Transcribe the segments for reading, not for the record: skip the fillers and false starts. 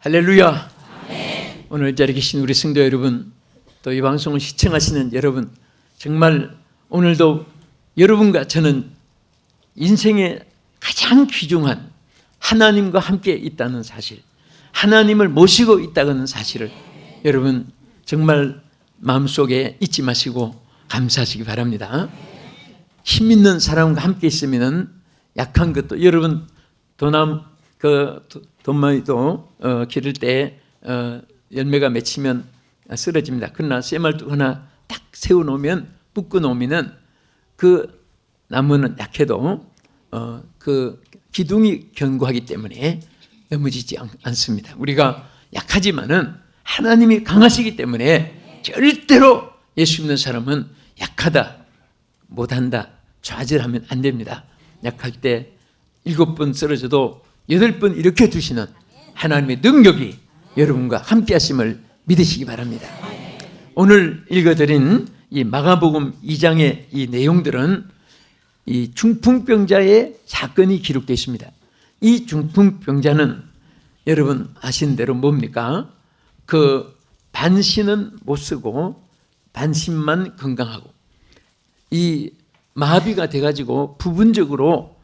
할렐루야. 아멘. 오늘 이 자리에 계신 우리 성도 여러분, 또 이 방송을 시청하시는 여러분, 정말 오늘도 여러분과 저는 인생의 가장 귀중한 하나님과 함께 있다는 사실, 하나님을 모시고 있다는 사실을 여러분 정말 마음속에 잊지 마시고 감사하시기 바랍니다. 힘 있는 사람과 함께 있으면 약한 것도, 여러분 돈마이도 기를 때 열매가 맺히면 쓰러집니다. 그러나 쇠말뚝 하나 딱 세워놓으면, 묶어놓으면 그 나무는 약해도 그 기둥이 견고하기 때문에 넘어지지 않습니다. 우리가 약하지만은 하나님이 강하시기 때문에 절대로 예수 믿는 사람은 약하다, 못한다, 좌절하면 안 됩니다. 약할 때 7번 쓰러져도 8번 일으켜 주시는 하나님의 능력이 여러분과 함께 하심을 믿으시기 바랍니다. 오늘 읽어드린 이 마가복음 2장의 이 내용들은 이 중풍병자의 사건이 기록되어 있습니다. 이 중풍병자는 여러분 아시는 대로 뭡니까? 그 반신은 못 쓰고 반신만 건강하고, 이 마비가 돼가지고 부분적으로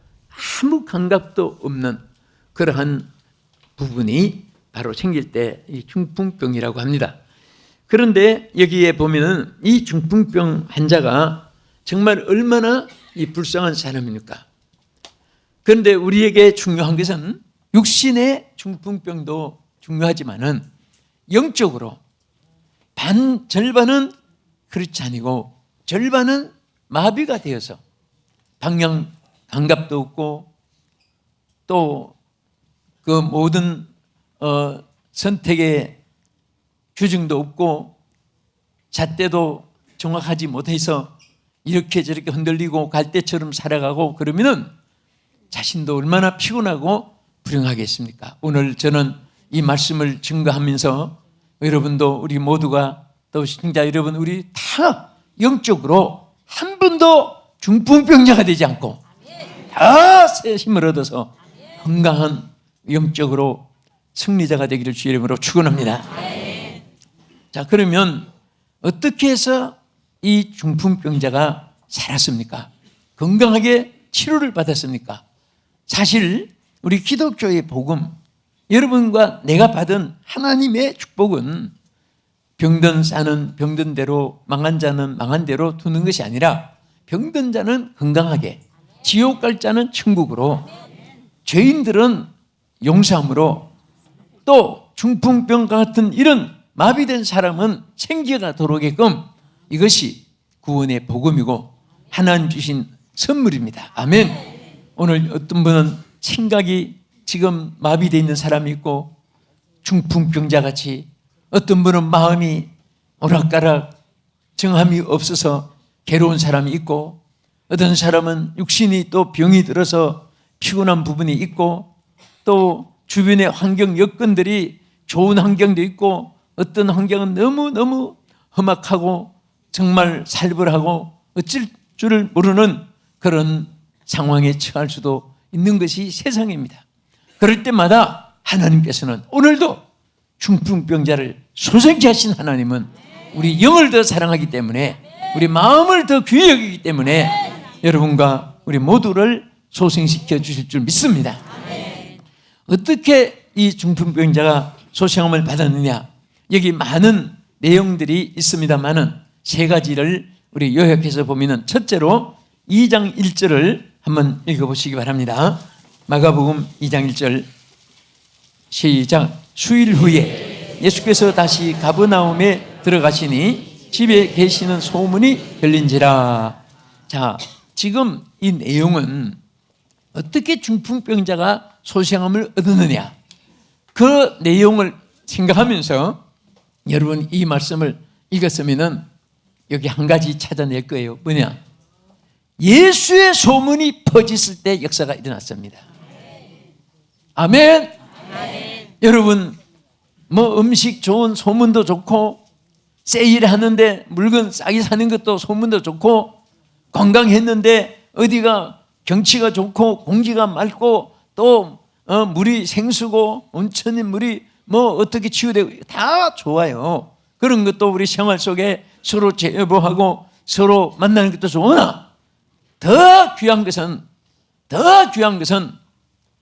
아무 감각도 없는 그러한 부분이 바로 생길 때 이 중풍병이라고 합니다. 그런데 여기에 보면은 이 중풍병 환자가 정말 얼마나 이 불쌍한 사람입니까? 그런데 우리에게 중요한 것은 육신의 중풍병도 중요하지만은 영적으로 절반은 그렇지 아니고 절반은 마비가 되어서 방향 감각도 없고, 또 그 모든 선택의 규정도 없고, 잣대도 정확하지 못해서 이렇게 저렇게 흔들리고 갈대처럼 살아가고, 그러면은 자신도 얼마나 피곤하고 불행하겠습니까? 오늘 저는 이 말씀을 증거하면서 여러분도, 우리 모두가, 또 시청자 여러분, 우리 다 영적으로 한 번도 중풍병자가 되지 않고 다 새 힘을 얻어서 건강한 영적으로 승리자가 되기를 주의 이름으로 축원합니다. 자, 그러면 어떻게 해서 이 중풍병자가 살았습니까? 건강하게 치료를 받았습니까? 사실 우리 기독교의 복음, 여러분과 내가 받은 하나님의 축복은 병든 자는 병든 대로, 망한 자는 망한 대로 두는 것이 아니라, 병든 자는 건강하게, 지옥 갈 자는 천국으로, 죄인들은 용서함으로, 또 중풍병 같은 이런 마비된 사람은 생기가 돌아오게끔, 이것이 구원의 복음이고 하나님 주신 선물입니다. 아멘. 오늘 어떤 분은 생각이 지금 마비되어 있는 사람이 있고, 중풍병자같이 어떤 분은 마음이 오락가락 정함이 없어서 괴로운 사람이 있고, 어떤 사람은 육신이 또 병이 들어서 피곤한 부분이 있고, 또 주변의 환경 여건들이 좋은 환경도 있고, 어떤 환경은 너무너무 험악하고 정말 살벌하고 어쩔 줄을 모르는 그런 상황에 처할 수도 있는 것이 세상입니다. 그럴 때마다 하나님께서는, 오늘도 중풍병자를 소생케 하신 하나님은 우리 영을 더 사랑하기 때문에, 우리 마음을 더 귀히 여기기 때문에 여러분과 우리 모두를 소생시켜 주실 줄 믿습니다. 어떻게 이 중풍병자가 소생함을 받았느냐? 여기 많은 내용들이 있습니다만은 세 가지를 우리 요약해서 보면은, 첫째로 2장 1절을 한번 읽어보시기 바랍니다. 마가복음 2장 1절 시작. 수일 후에 예수께서 다시 가버나움에 들어가시니 집에 계시는 소문이 들린지라. 자, 지금 이 내용은 어떻게 중풍병자가 소생함을 얻었느냐, 그 내용을 생각하면서 여러분 이 말씀을 읽었으면 여기 한 가지 찾아낼 거예요. 뭐냐? 예수의 소문이 퍼졌을 때 역사가 일어났습니다. 아멘. 여러분, 뭐 음식 좋은 소문도 좋고, 세일하는데 물건 싸게 사는 것도 소문도 좋고, 관광했는데 어디가 경치가 좋고 공기가 맑고 또 물이 생수고 온천의 물이 뭐 어떻게 치유되고 다 좋아요. 그런 것도 우리 생활 속에 서로 제보하고 서로 만나는 것도 좋으나 더 귀한 것은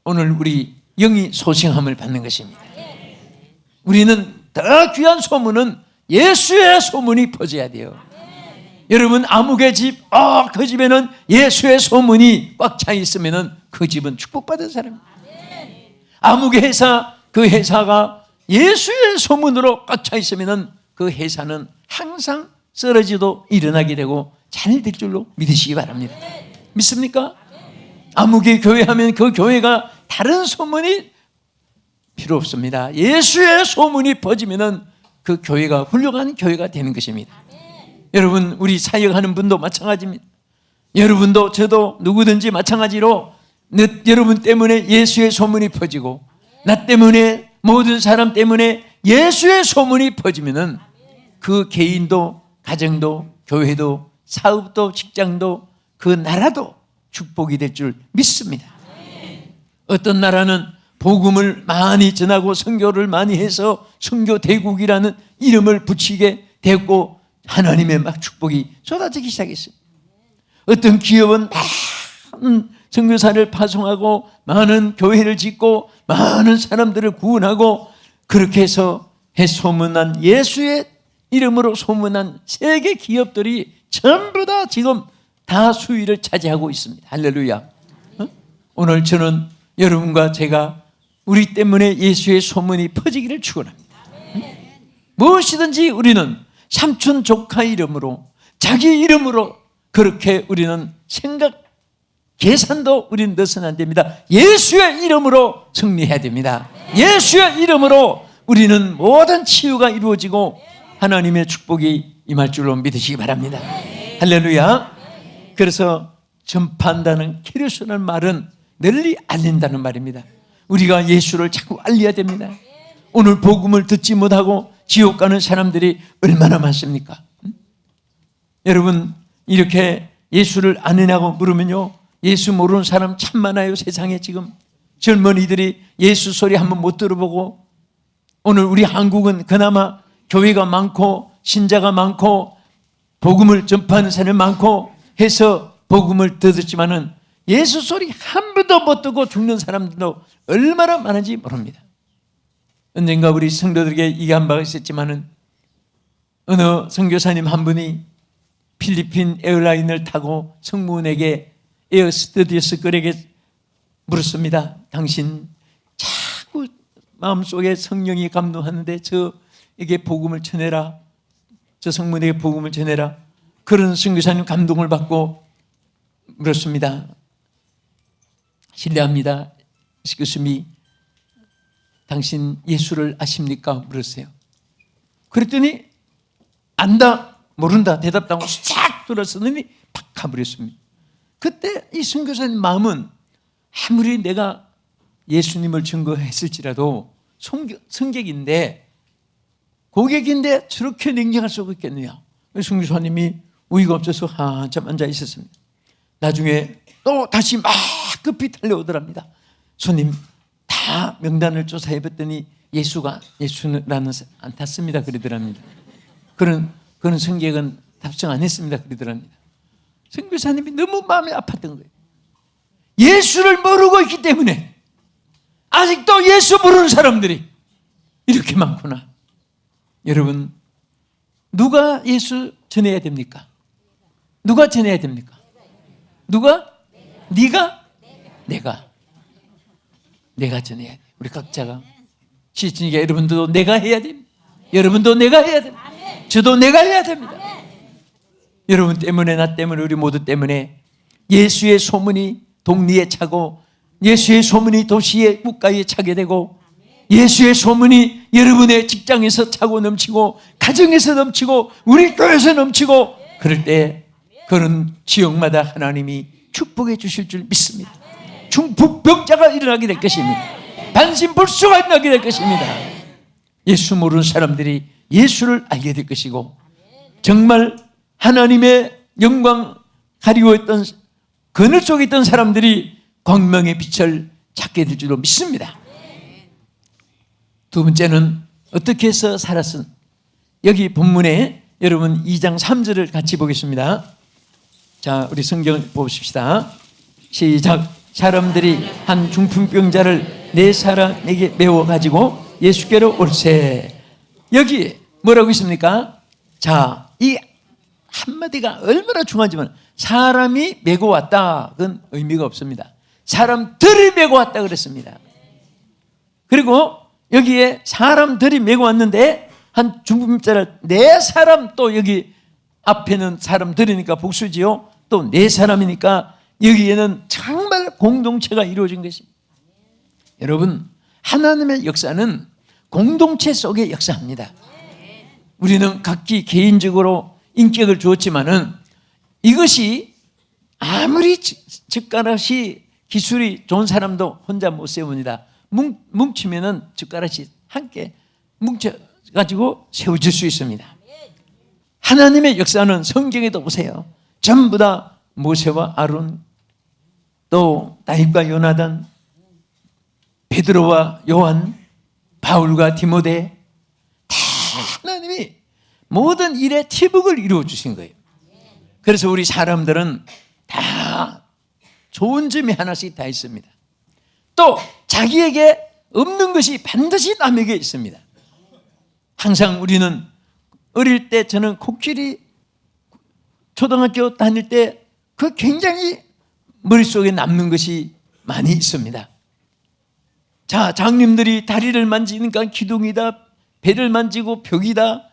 오늘 우리 영이 소생함을 받는 것입니다. 우리는 더 귀한 소문은 예수의 소문이 퍼져야 돼요. 여러분, 아무개 집, 그 집에는 예수의 소문이 꽉 차 있으면 그 집은 축복받은 사람입니다. 아무개 회사, 그 회사가 예수의 소문으로 꽉 차 있으면 그 회사는 항상 쓰러지도 일어나게 되고 잘 될 줄로 믿으시기 바랍니다. 믿습니까? 아무개 교회 하면 그 교회가 다른 소문이 필요 없습니다. 예수의 소문이 퍼지면 그 교회가 훌륭한 교회가 되는 것입니다. 여러분, 우리 사역하는 분도 마찬가지입니다. 여러분도 저도 누구든지 마찬가지로 여러분 때문에 예수의 소문이 퍼지고 나 때문에 모든 사람 때문에 예수의 소문이 퍼지면 그 개인도 가정도 교회도 사업도 직장도 그 나라도 축복이 될 줄 믿습니다. 어떤 나라는 복음을 많이 전하고 선교를 많이 해서 선교 대국이라는 이름을 붙이게 됐고 하나님의 막 축복이 쏟아지기 시작했어요. 어떤 기업은 많은 선교사를 파송하고 많은 교회를 짓고 많은 사람들을 구원하고 그렇게 해서 소문난 예수의 이름으로 소문난 세계 기업들이 전부 다 지금 다 수위를 차지하고 있습니다. 할렐루야. 오늘 저는 여러분과 제가 우리 때문에 예수의 소문이 퍼지기를 축원합니다. 무엇이든지 우리는 삼촌 조카 이름으로 자기 이름으로 그렇게 우리는 생각 계산도 우리는 넣어서는 안 됩니다. 예수의 이름으로 승리해야 됩니다. 예수의 이름으로 우리는 모든 치유가 이루어지고 하나님의 축복이 임할 줄로 믿으시기 바랍니다. 할렐루야. 그래서 전파한다는 키르스라는 말은 널리 알린다는 말입니다. 우리가 예수를 자꾸 알려야 됩니다. 오늘 복음을 듣지 못하고 지옥 가는 사람들이 얼마나 많습니까? 여러분, 이렇게 예수를 아느냐고 물으면요, 예수 모르는 사람 참 많아요. 세상에 지금 젊은이들이 예수 소리 한번 못 들어보고, 오늘 우리 한국은 그나마 교회가 많고 신자가 많고 복음을 전파하는 사람이 많고 해서 복음을 듣지만은 예수 소리 한 번도 못 듣고 죽는 사람들도 얼마나 많은지 모릅니다. 언젠가 우리 성도들에게 얘기한 바가 있었지만은 어느 선교사님 한 분이 필리핀 에어라인을 타고 승무원에게 에어스튜디오스들에게 물었습니다. 당신 자꾸 마음속에 성령이 감동하는데 저에게 복음을 전해라. 저 성문에게 복음을 전해라. 그런 선교사님 감동을 받고 물었습니다. 실례합니다. 교수님이 당신 예수를 아십니까? 물었어요. 그랬더니 안다, 모른다 대답하고 싹 돌아서더니 팍 가버렸습니다. 그때 이 선교사님 마음은 아무리 내가 예수님을 증거했을지라도 성객인데 고객인데 저렇게 냉정할 수가 있겠느냐. 선교사님이 우위가 없어서 한참 앉아 있었습니다. 나중에 또 다시 막 급히 달려오더랍니다. 손님 다 명단을 조사해봤더니 예수라는 안 탔습니다. 그러더랍니다. 그런 성객은 답장 안 했습니다. 그러더랍니다. 선교사님이 너무 마음이 아팠던 거예요. 예수를 모르고 있기 때문에 아직도 예수 모르는 사람들이 이렇게 많구나. 여러분, 누가 예수 전해야 됩니까? 누가 전해야 됩니까? 누가? 네가? 내가 전해야 돼. 우리 각자가 시즌이가 여러분도 내가 해야 됩니다. 여러분도 내가 해야 됩니다. 저도 내가 해야 됩니다. 여러분 때문에 나 때문에 우리 모두 때문에 예수의 소문이 동리에 차고 예수의 소문이 도시의 국가에 차게 되고 예수의 소문이 여러분의 직장에서 차고 넘치고 가정에서 넘치고 우리 교회에서 넘치고 그럴 때 그런 지역마다 하나님이 축복해 주실 줄 믿습니다. 중풍병자가 일어나게 될 것입니다. 반신불수가 일어나게 될 것입니다. 예수 모르는 사람들이 예수를 알게 될 것이고 정말 하나님의 영광 가리고 있던 그늘 속에 있던 사람들이 광명의 빛을 찾게 될 줄로 믿습니다. 두 번째는 어떻게 해서 살았은? 여기 본문에 여러분 2장 3절을 같이 보겠습니다. 자, 우리 성경을 보십시다. 시작. 사람들이 한 중풍병자를 네 사람에게 메워 가지고 예수께로 올세. 여기 뭐라고 있습니까? 자, 이 한마디가 얼마나 중요하지만 사람이 메고 왔다, 그건 의미가 없습니다. 사람들이 메고 왔다 그랬습니다. 그리고 여기에 사람들이 메고 왔는데 한 중풍병자를 네 사람, 또 여기 앞에는 사람들이니까 복수지요. 또 네 사람이니까 여기에는 정말 공동체가 이루어진 것입니다. 여러분, 하나님의 역사는 공동체 속에 역사합니다. 우리는 각기 개인적으로 인격을 주었지만은 이것이 아무리 젓가락이 기술이 좋은 사람도 혼자 못 세웁니다. 뭉치면은 젓가락이 함께 뭉쳐가지고 세워질 수 있습니다. 하나님의 역사는 성경에도 보세요. 전부 다 모세와 아론, 또 다윗과 요나단, 베드로와 요한, 바울과 디모데, 다 하나님이 모든 일에 티복을 이루어 주신 거예요. 그래서 우리 사람들은 다 좋은 점이 하나씩 다 있습니다. 또 자기에게 없는 것이 반드시 남에게 있습니다. 항상 우리는 어릴 때, 저는 코끼리 초등학교 다닐 때 그 굉장히 머릿속에 남는 것이 많이 있습니다. 자, 장님들이 다리를 만지니까 기둥이다, 배를 만지고 벽이다,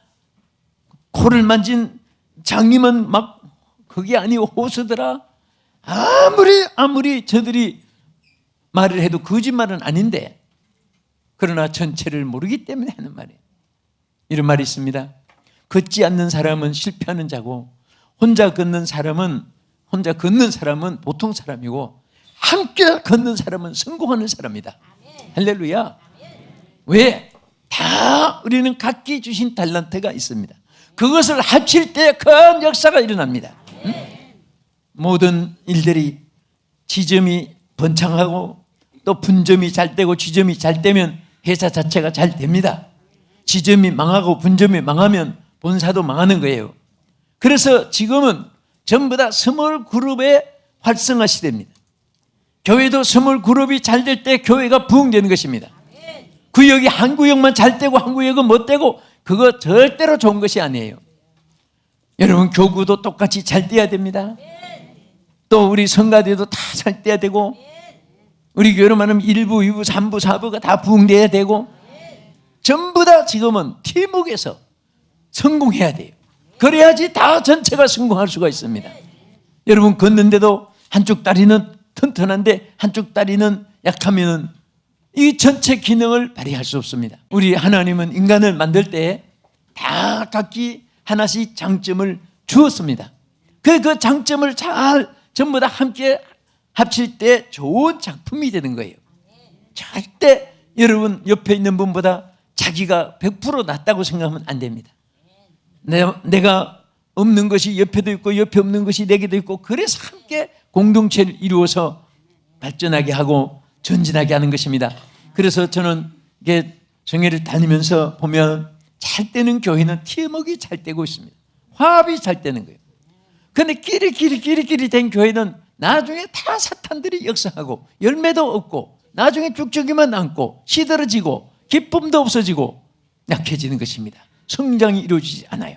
코를 만진 장님은 막 그게 아니고 호수더라. 아무리 저들이 말을 해도 거짓말은 아닌데, 그러나 전체를 모르기 때문에 하는 말이에요. 이런 말이 있습니다. 걷지 않는 사람은 실패하는 자고, 혼자 걷는 사람은 보통 사람이고, 함께 걷는 사람은 성공하는 사람이다. 할렐루야. 왜? 다 우리는 각기 주신 달란트가 있습니다. 그것을 합칠 때 큰 역사가 일어납니다. 응? 모든 일들이 지점이 번창하고 또 분점이 잘 되고 지점이 잘 되면 회사 자체가 잘 됩니다. 지점이 망하고 분점이 망하면 본사도 망하는 거예요. 그래서 지금은 전부 다 스몰 그룹의 활성화 시대입니다. 교회도 스몰 그룹이 잘 될 때 교회가 부흥되는 것입니다. 구역이 한 구역만 잘 되고 한 구역은 못 되고, 그거 절대로 좋은 것이 아니에요. 여러분, 교구도 똑같이 잘 돼야 됩니다. 또 우리 성가대도 다 잘 돼야 되고, 우리 교회로 말하면 1부, 2부, 3부, 4부가 다 부흥돼야 되고, 전부 다 지금은 팀워크에서 성공해야 돼요. 그래야지 다 전체가 성공할 수가 있습니다. 여러분, 걷는데도 한쪽 다리는 튼튼한데 한쪽 다리는 약하면 이 전체 기능을 발휘할 수 없습니다. 우리 하나님은 인간을 만들 때 다 각기 하나씩 장점을 주었습니다. 그 장점을 잘 전부 다 함께 합칠 때 좋은 작품이 되는 거예요. 절대 여러분 옆에 있는 분보다 자기가 100% 낫다고 생각하면 안 됩니다. 내가 없는 것이 옆에도 있고 옆에 없는 것이 내게도 있고, 그래서 함께 공동체를 이루어서 발전하게 하고 전진하게 하는 것입니다. 그래서 저는 이게 정회를 다니면서 보면 잘 되는 교회는 팀워크가 잘 되고 있습니다. 화합이 잘 되는 거예요. 그런데 끼리끼리 된 교회는 나중에 다 사탄들이 역사하고 열매도 없고 나중에 쭉쭉이만 남고 시들어지고 기쁨도 없어지고 약해지는 것입니다. 성장이 이루어지지 않아요.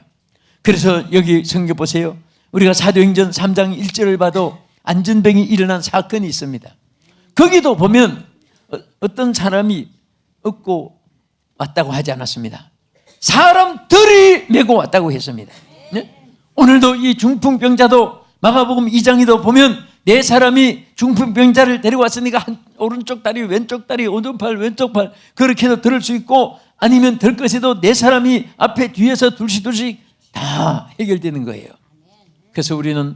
그래서 여기 성경 보세요. 우리가 사도행전 3장 1절을 봐도 안전병이 일어난 사건이 있습니다. 거기도 보면 어떤 사람이 얻고 왔다고 하지 않았습니다. 사람들이 메고 왔다고 했습니다. 네? 오늘도 이 중풍병자도 마가복음 2장에도 보면 네 사람이 중풍병자를 데려왔으니까 오른쪽 다리, 왼쪽 다리, 오른팔, 왼쪽 팔 그렇게 해서 들을 수 있고, 아니면 들 것에도 네 사람이 앞에 뒤에서 둘씩 다 해결되는 거예요. 그래서 우리는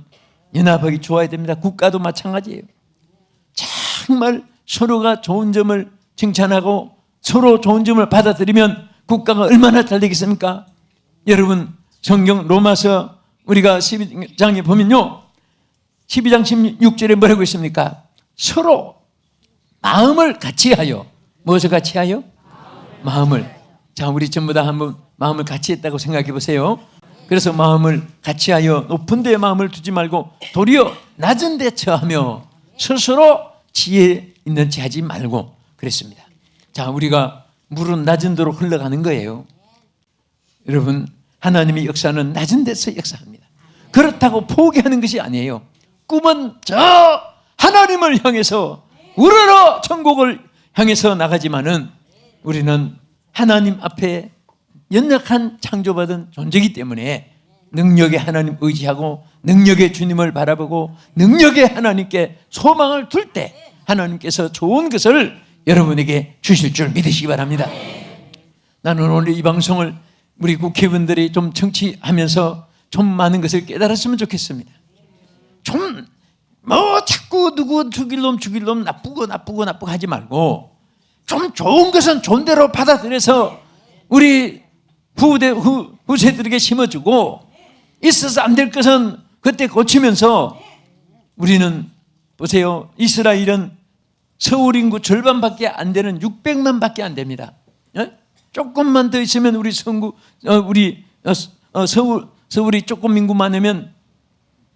연합하기 좋아야 됩니다. 국가도 마찬가지예요. 정말 서로가 좋은 점을 칭찬하고 서로 좋은 점을 받아들이면 국가가 얼마나 잘 되겠습니까? 여러분, 성경 로마서 우리가 12장에 보면요, 12장 16절에 뭐라고 있습니까? 서로 마음을 같이 하여, 무엇을 같이 하여? 자, 우리 전부 다 한번 마음을 같이 했다고 생각해 보세요. 그래서 마음을 같이 하여 높은 데에 마음을 두지 말고 도리어 낮은 데 처하며 스스로 지혜 있는 체 하지 말고 그랬습니다. 자, 우리가 물은 낮은 데로 흘러가는 거예요. 여러분, 하나님의 역사는 낮은 데서 역사합니다. 그렇다고 포기하는 것이 아니에요. 꿈은 저 하나님을 향해서 우러러 천국을 향해서 나가지만은 우리는 하나님 앞에 연약한 창조받은 존재이기 때문에 능력의 하나님 의지하고 능력의 주님을 바라보고 능력의 하나님께 소망을 둘 때 하나님께서 좋은 것을 여러분에게 주실 줄 믿으시기 바랍니다. 나는 오늘 이 방송을 우리 국회의원들이 좀 청취하면서 좀 많은 것을 깨달았으면 좋겠습니다. 좀 자꾸 누구 죽일 놈 나쁘고 하지 말고 좀 좋은 것은 좋은 대로 받아들여서 우리 후세들에게 심어주고 있어서 안 될 것은 그때 고치면서 우리는 보세요. 이스라엘은 서울 인구 절반밖에 안 되는 600만 밖에 안 됩니다. 조금만 더 있으면 우리 서울이 조금 인구 많으면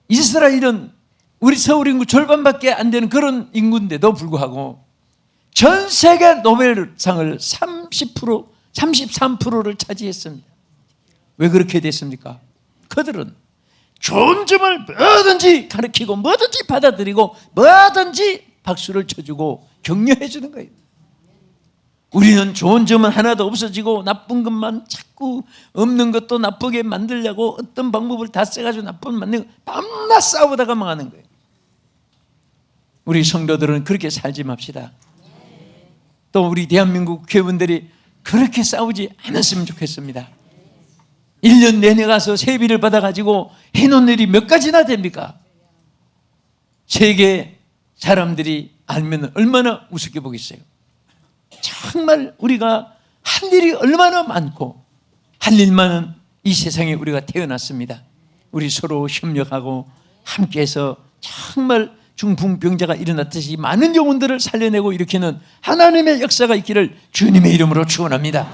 이스라엘은 우리 서울 인구 절반밖에 안 되는 그런 인구인데도 불구하고 전 세계 노벨상을 33%를 차지했습니다. 왜 그렇게 됐습니까? 그들은 좋은 점을 뭐든지 가르치고 뭐든지 받아들이고 뭐든지 박수를 쳐주고 격려해 주는 거예요. 우리는 좋은 점은 하나도 없어지고 나쁜 것만 자꾸 없는 것도 나쁘게 만들려고 어떤 방법을 다 써가지고 나쁜 만들고 밤낮 싸우다가 망하는 거예요. 우리 성도들은 그렇게 살지 맙시다. 또 우리 대한민국 국회의원들이 그렇게 싸우지 않았으면 좋겠습니다. 1년 내내 가서 세비를 받아가지고 해놓은 일이 몇 가지나 됩니까? 세계 사람들이 알면 얼마나 우습게 보겠어요. 정말 우리가 할 일이 얼마나 많고 할 일 많은 이 세상에 우리가 태어났습니다. 우리 서로 협력하고 함께해서 정말 중풍병자가 일어났듯이 많은 영혼들을 살려내고 일으키는 하나님의 역사가 있기를 주님의 이름으로 축원합니다.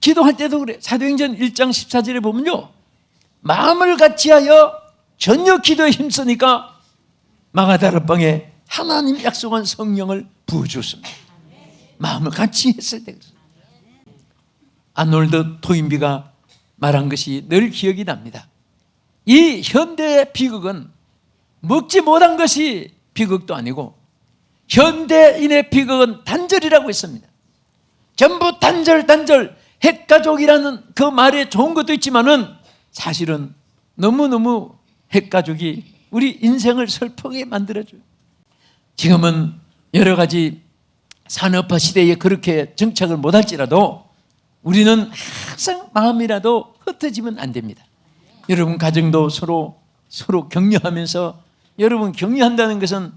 기도할 때도 그래. 사도행전 1장 14절에 보면요, 마음을 같이하여 전혀 기도에 힘쓰니까 마가다락방에 하나님 약속한 성령을 부어주었습니다. 마음을 같이 했을 때. 아놀드 토인비가 말한 것이 늘 기억이 납니다. 이 현대의 비극은 먹지 못한 것이 비극도 아니고 현대인의 비극은 단절이라고 했습니다. 전부 단절 핵가족이라는 그 말에 좋은 것도 있지만은 사실은 너무너무 핵가족이 우리 인생을 슬프게 만들어줘요. 지금은 여러 가지 산업화 시대에 그렇게 정착을 못할지라도 우리는 항상 마음이라도 흩어지면 안 됩니다. 여러분 가정도 서로 격려하면서, 여러분 격려한다는 것은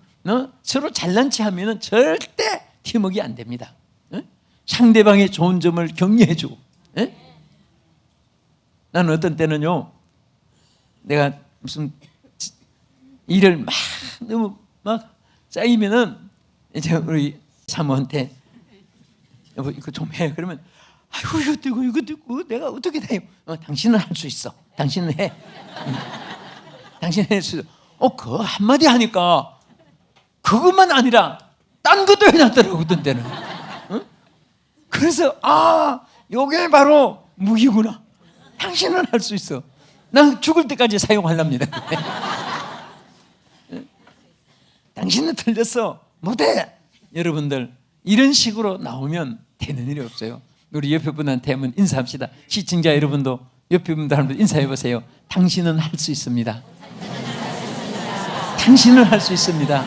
서로 잘난 체 하면은 절대 팀워크가 안 됩니다. 상대방의 좋은 점을 격려해주고. 나는 어떤 때는요, 내가 무슨 일을 너무 쌓이면은 이제 우리 사모한테 여보 이거 좀 해. 그러면 아이고 이것도 있고 내가 어떻게 다 해? 당신은 할 수 있어. 당신은 해. 당신은 할 수 있어. 그거 한마디 하니까 그것만 아니라 딴 것도 해놨더라고 어떤 때는. 그래서 이게 바로 무기구나. 당신은 할 수 있어. 난 죽을 때까지 사용하랍니다. 당신은 틀렸어. 못해. 여러분들 이런 식으로 나오면 되는 일이 없어요. 우리 옆에 분한테 한번 인사합시다. 시청자 여러분도 옆에 분들 한번 인사해 보세요. 당신은 할 수 있습니다. 당신은 할 수 있습니다.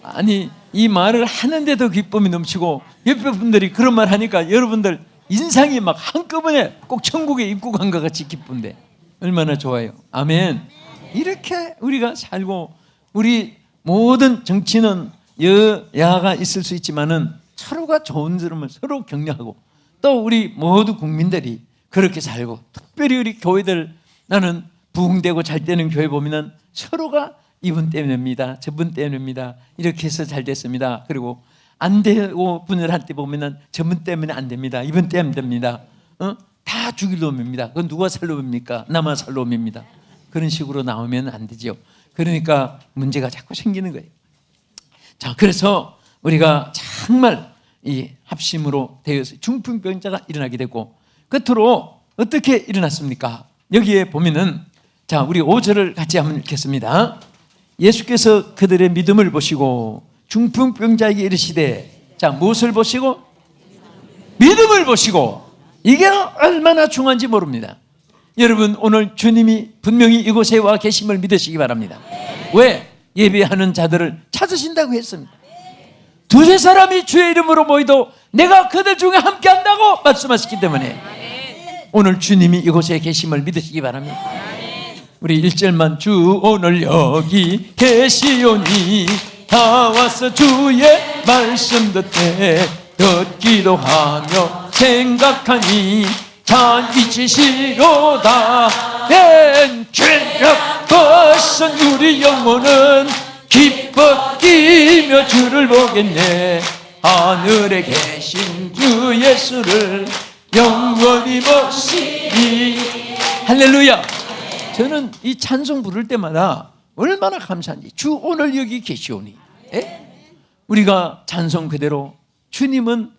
아니 이 말을 하는데도 기쁨이 넘치고 옆에 분들이 그런 말 하니까 여러분들 인상이 막 한꺼번에 꼭 천국에 입국한 것 같이 기쁜데 얼마나 좋아요. 아멘. 이렇게 우리가 살고, 우리 모든 정치는 여야가 있을 수 있지만은 서로가 좋은 점을 서로 격려하고, 또 우리 모두 국민들이 그렇게 살고, 특별히 우리 교회들, 나는 부흥되고 잘 되는 교회 보면은 서로가 이분 때문입니다, 저분 때문입니다, 이렇게 해서 잘 됐습니다, 그리고 안 되고 분열할 때 보면은 저분 때문에 안 됩니다. 이분 때문에 됩니다. 다 죽일 놈입니다. 그건 누가 살 놈입니까? 나만 살 놈입니다. 그런 식으로 나오면 안 되죠. 그러니까 문제가 자꾸 생기는 거예요. 자, 그래서 우리가 정말 이 합심으로 되어서 중풍병자가 일어나게 되고 끝으로 어떻게 일어났습니까? 여기에 보면은 자, 우리 5절을 같이 한번 읽겠습니다. 예수께서 그들의 믿음을 보시고 중풍병자에게 이르시되, 자, 무엇을 보시고? 믿음을 보시고. 이게 얼마나 중요한지 모릅니다. 여러분, 오늘 주님이 분명히 이곳에 와 계심을 믿으시기 바랍니다. 왜? 예배하는 자들을 찾으신다고 했습니다. 두세 사람이 주의 이름으로 모이도 내가 그들 중에 함께 한다고 말씀하셨기 때문에 오늘 주님이 이곳에 계심을 믿으시기 바랍니다. 우리 1절만 주 오늘 여기 계시오니 다 와서 주의 말씀 듣기도 하며 생각하니 참 잊으시로다. 낸 죄악 벗은 우리 영혼은 기뻐 뛰며 주를 보겠네. 하늘에 계신 주 예수를 영원히 모시니. 할렐루야. 저는 이 찬송 부를 때마다 얼마나 감사한지. 주 오늘 여기 계시오니. 우리가 찬송 그대로 주님은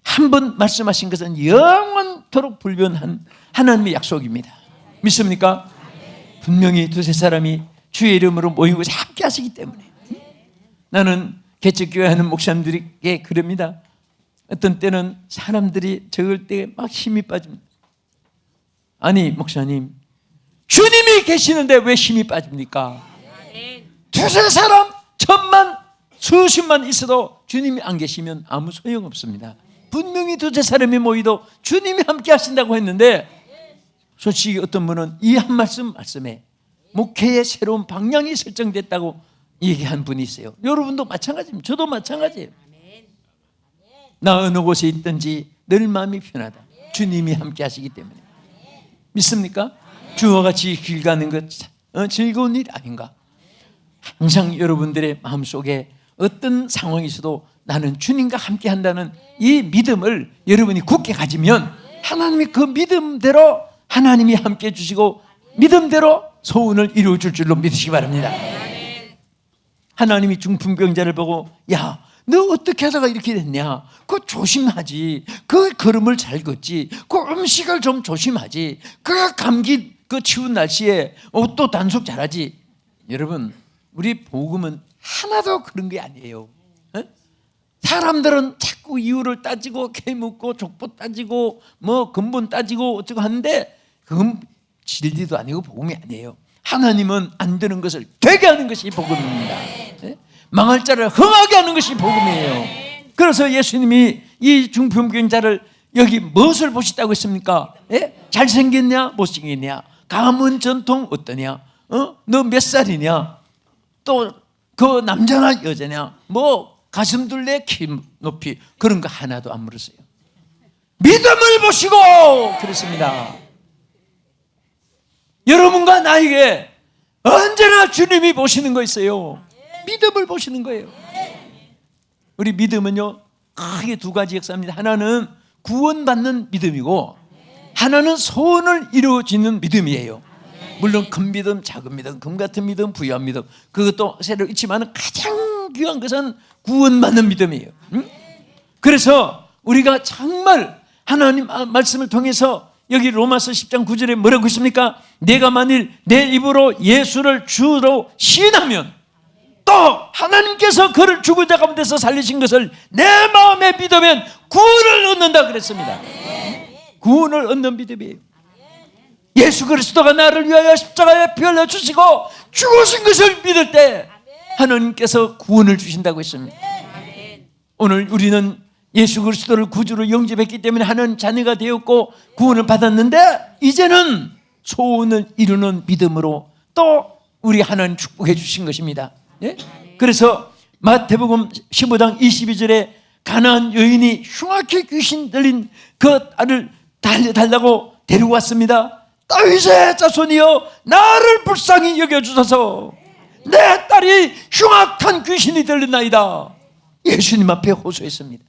한 번 말씀하신 것은 영원토록 불변한 하나님의 약속입니다. 믿습니까? 분명히 두세 사람이 주의 이름으로 모이고 함께 하시기 때문에. 나는 개척교회 하는 목사님들에게 그럽니다. 어떤 때는 사람들이 적을 때 막 힘이 빠집니다. 아니 목사님, 주님이 계시는데 왜 힘이 빠집니까? 두세 사람, 천만, 수십만 있어도 주님이 안 계시면 아무 소용없습니다. 분명히 두세 사람이 모이도 주님이 함께 하신다고 했는데, 솔직히 어떤 분은 이 한 말씀에 목회의 새로운 방향이 설정됐다고 얘기한 분이 있어요. 여러분도 마찬가지입니다. 저도 마찬가지예요. 나 어느 곳에 있든지 늘 마음이 편하다. 주님이 함께 하시기 때문에. 믿습니까? 주와 같이 길 가는 것 즐거운 일 아닌가? 항상 여러분들의 마음속에 어떤 상황이 있어도 나는 주님과 함께 한다는 이 믿음을 여러분이 굳게 가지면 하나님이 그 믿음대로 하나님이 함께 해주시고 믿음대로 소원을 이루어줄 줄로 믿으시기 바랍니다. 하나님이 중풍병자를 보고, 야, 너 어떻게 하다가 이렇게 됐냐? 그거 조심하지. 그 걸음을 잘 걷지. 그 음식을 좀 조심하지. 그 감기 그 추운 날씨에 옷도 단속 잘하지. 여러분, 우리 복음은 하나도 그런 게 아니에요. 사람들은 자꾸 이유를 따지고 캐묻고 족보 따지고 뭐 근본 따지고 어쩌고 하는데 그건 진리도 아니고 복음이 아니에요. 하나님은 안 되는 것을 되게 하는 것이 복음입니다. 망할 자를 흥하게 하는 것이 복음이에요. 그래서 예수님이 이 중풍병자를 여기 무엇을 보시다고 했습니까? 잘생겼냐 못생겼냐, 가문 전통 어떠냐, 너 몇 살이냐, 또 그 남자나 여자냐, 뭐 가슴 둘레 키 높이, 그런 거 하나도 안 물었어요. 믿음을 보시고 그랬습니다. 여러분과 나에게 언제나 주님이 보시는 거 있어요. 믿음을 보시는 거예요. 우리 믿음은요 크게 두 가지 역사입니다. 하나는 구원받는 믿음이고 하나는 소원을 이루어지는 믿음이에요. 물론 큰 믿음, 작은 믿음, 금 같은 믿음, 부유한 믿음, 그것도 새로 있지만 가장 귀한 것은 구원받는 믿음이에요. 그래서 우리가 정말 하나님 말씀을 통해서 여기 로마서 10장 9절에 뭐라고 있습니까? 내가 만일 내 입으로 예수를 주로 시인하면 또 하나님께서 그를 죽은 자 가운데서 살리신 것을 내 마음에 믿으면 구원을 얻는다 그랬습니다. 구원을 얻는 믿음이에요. 예수 그리스도가 나를 위하여 십자가에 피 흘려 주시고 죽으신 것을 믿을 때 하나님께서 구원을 주신다고 했습니다. 오늘 우리는 예수 그리스도를 구주로 영접했기 때문에 하나님 자녀가 되었고 구원을 받았는데 이제는 소원을 이루는 믿음으로 또 우리 하나님 축복해 주신 것입니다. 그래서 마태복음 15장 22절에 가나안 여인이 흉악히 귀신 들린 그 딸을 달라고 데리고 왔습니다. 다윗의 자손이여 나를 불쌍히 여겨주소서, 내 딸이 흉악한 귀신이 들렸나이다. 예수님 앞에 호소했습니다.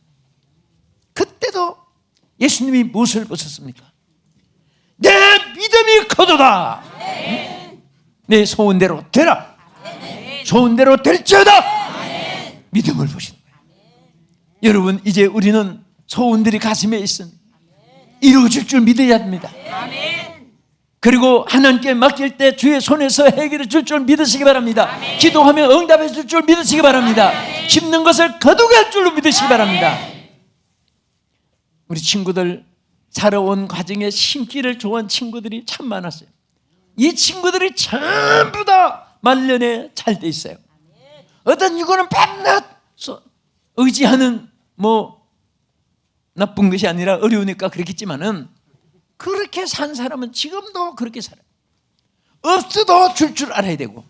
그때도 예수님이 무엇을 보셨습니까? 내 믿음이 커도다. 내 소원대로 되라. 소원대로 될지어다. 믿음을 보시는 거예요. 여러분, 이제 우리는 소원들이 가슴에 있습니다. 이루어질 줄 믿어야 합니다. 그리고 하나님께 맡길 때 주의 손에서 해결해 줄 줄 믿으시기 바랍니다. 기도하면 응답해 줄 줄 믿으시기 바랍니다. 힘든 것을 거두게 줄로 믿으시기 바랍니다. 우리 친구들 살아온 과정에 심기를 좋아하는 친구들이 참 많았어요. 이 친구들이 전부 다 말년에 잘 돼 있어요. 어떤 이거는 밤낮 의지하는 나쁜 것이 아니라 어려우니까 그렇겠지만은 그렇게 산 사람은 지금도 그렇게 살아요. 없어도 줄 알아야 되고,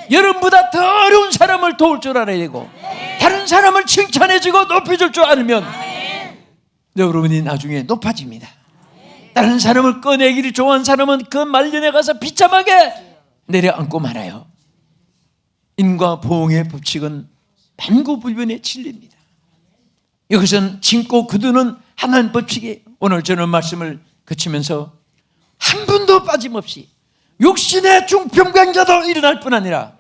여러분보다 더 어려운 사람을 도울 줄 알아야 되고, 다른 사람을 칭찬해주고 높여줄 줄 알면 여러분이 나중에 높아집니다. 다른 사람을 꺼내기를 좋아하는 사람은 그 말년에 가서 비참하게 내려앉고 말아요. 인과 보응의 법칙은 반구불변의 진리입니다. 이것은 징고 거두는 하나님 법칙이에요. 오늘 저는 말씀을 그치면서 한 분도 빠짐없이 육신의 중풍병자도 일어날 뿐 아니라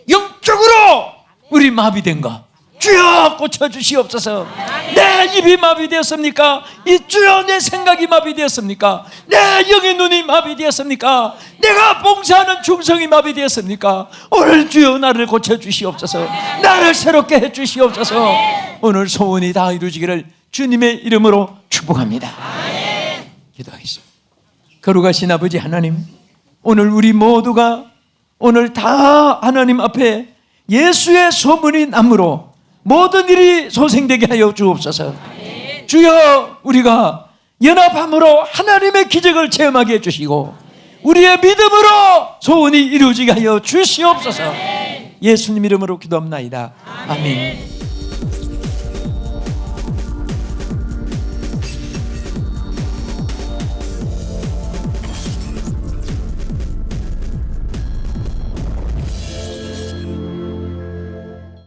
영적으로 우리 마비된 거 주여 고쳐주시옵소서. 내 입이 마비되었습니까? 이 주여 내 생각이 마비되었습니까? 내 영의 눈이 마비되었습니까? 내가 봉사하는 중성이 마비되었습니까? 오늘 주여 나를 고쳐주시옵소서. 나를 새롭게 해주시옵소서. 오늘 소원이 다 이루어지기를 주님의 이름으로 축복합니다. 기도하겠습니다. 거룩하신 아버지 하나님, 오늘 우리 모두가 오늘 다 하나님 앞에 예수의 소문이 남으로 모든 일이 소생되게 하여 주옵소서. 주여, 우리가 연합함으로 하나님의 기적을 체험하게 해주시고 우리의 믿음으로 소원이 이루어지게 하여 주시옵소서. 예수님 이름으로 기도합나이다. 아멘.